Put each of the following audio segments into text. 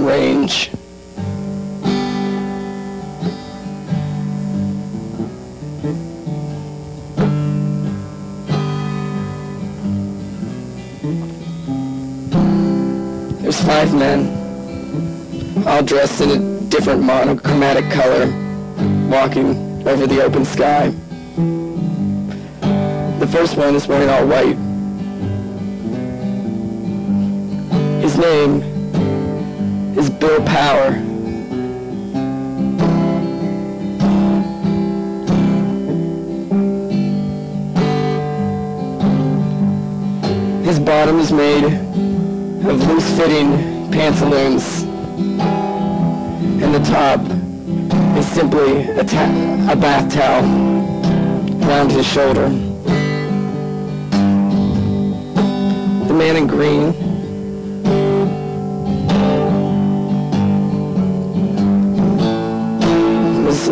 mountain range. There's 5 men, all dressed in a different monochromatic color, walking over the open sky. The first one is wearing all white. His name is Bill Power. His bottom is made of loose-fitting pantaloons, and the top is simply a bath towel around his shoulder. The man in green was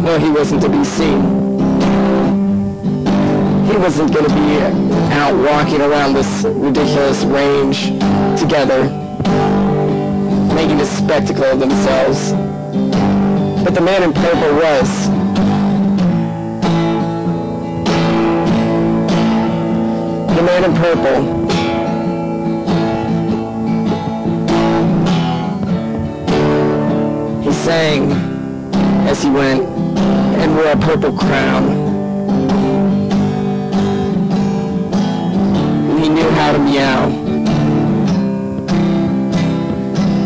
no, he wasn't to be seen. He wasn't going to be out walking around this ridiculous range together, making a spectacle of themselves. But the man in purple was. The man in purple he sang as he went and wore a purple crown. He knew how to meow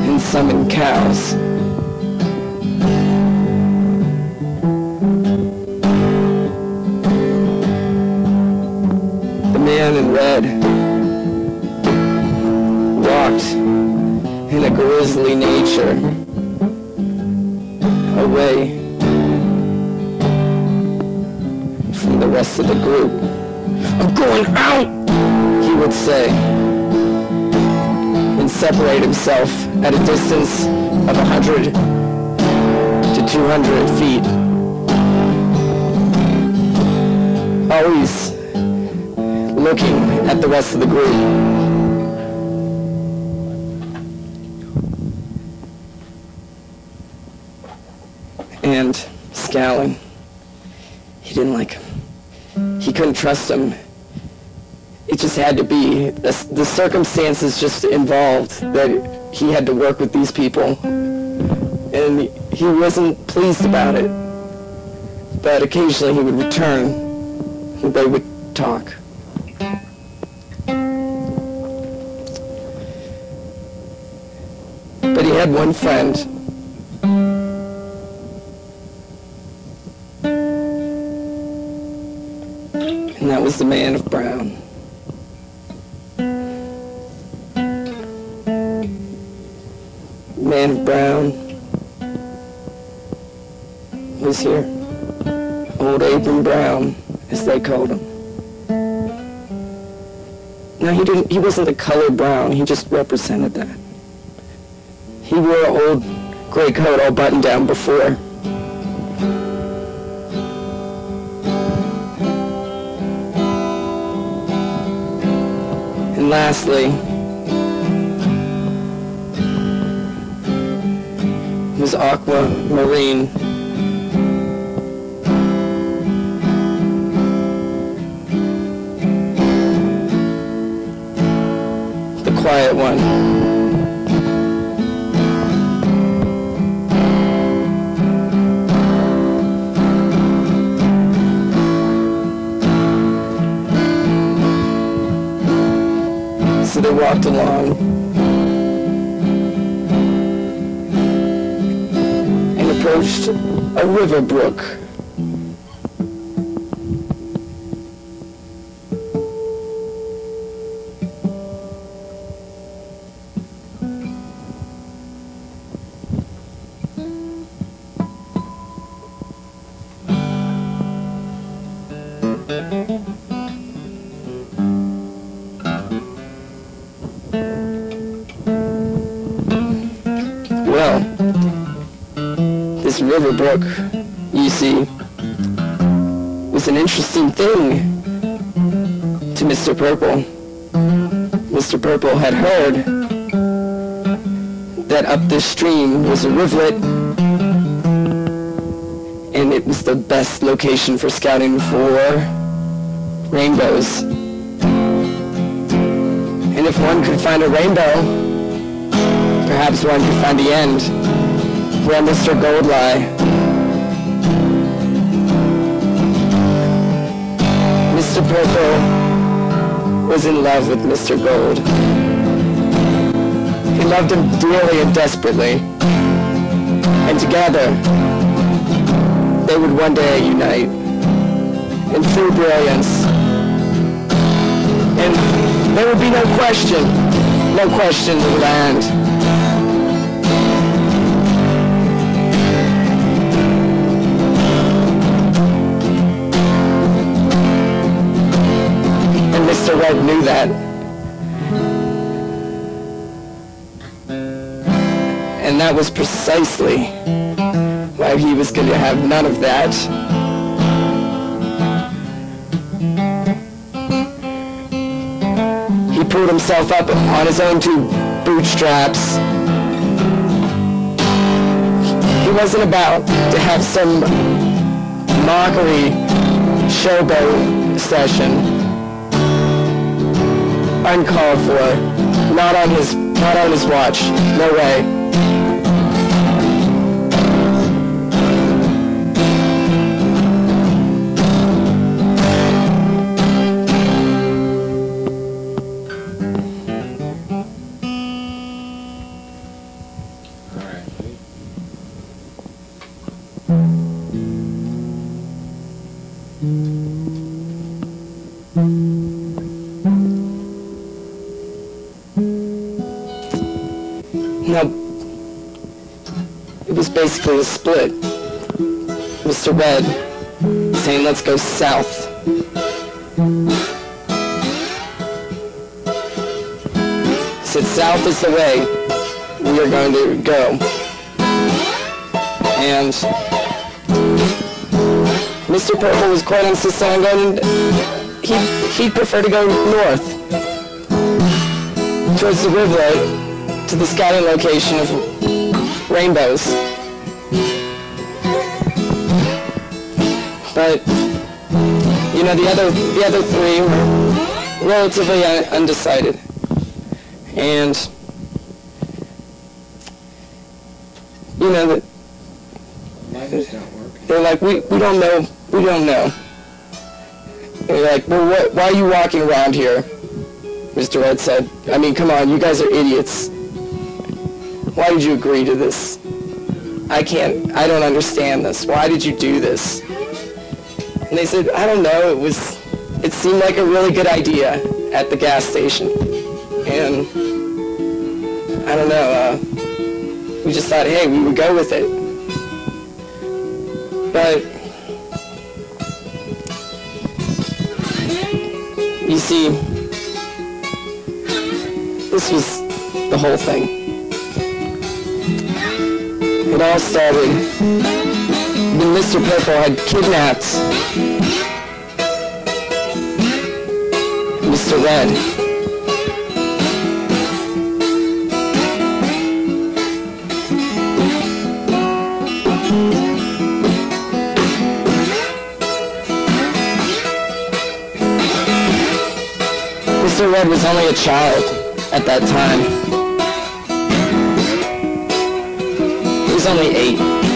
and summon cows. The man in red walked in a grisly nature away from the rest of the group. I'm going out, he would say, and separate himself at a distance of 100 to 200 feet. Always looking at the rest of the group. And scowling. He didn't like him. He couldn't trust him. It just had to be. The circumstances just involved that he had to work with these people. And he wasn't pleased about it. But occasionally he would return and they would talk. But he had one friend. And that was the man of brown. Man of brown was here. Old Abram Brown, as they called him. No, he wasn't the color brown, he just represented that. He wore an old gray coat all buttoned down before. And lastly, was aquamarine. The quiet one. So they walked along and approached a river brook. Well, this river brook, you see, was an interesting thing to Mr. Purple. Mr. Purple had heard that up this stream was a rivulet, and it was the best location for scouting for rainbows. And if one could find a rainbow, perhaps one could find the end where Mr. Gold lie. Mr. Purple was in love with Mr. Gold. He loved him dearly and desperately, and together they would one day unite in true brilliance. And there would be no question of land. And Mr. Red knew that. And that was precisely why he was going to have none of that. He pulled himself up on his own two bootstraps. He wasn't about to have some mockery showboat session. Uncalled for. Not on his watch. No way. Now, it was basically a split. Mr. Red saying, let's go south. He said, south is the way we are going to go. And Mr. Purple was quite insistent on going, he'd prefer to go north, towards the rivulet, to the scouting location of rainbows. But, you know, the other three were relatively undecided. And, you know, they're like, we don't know. They're like, well, why are you walking around here? Mr. Red said, I mean, come on, you guys are idiots. Why did you agree to this? I don't understand this. Why did you do this? And they said, I don't know, it seemed like a really good idea at the gas station. And, I don't know, we just thought, hey, we would go with it. But, you see, this was the whole thing. It all started when Mr. Purple had kidnapped Mr. Red. Mr. Red was only a child at that time. He was only 8.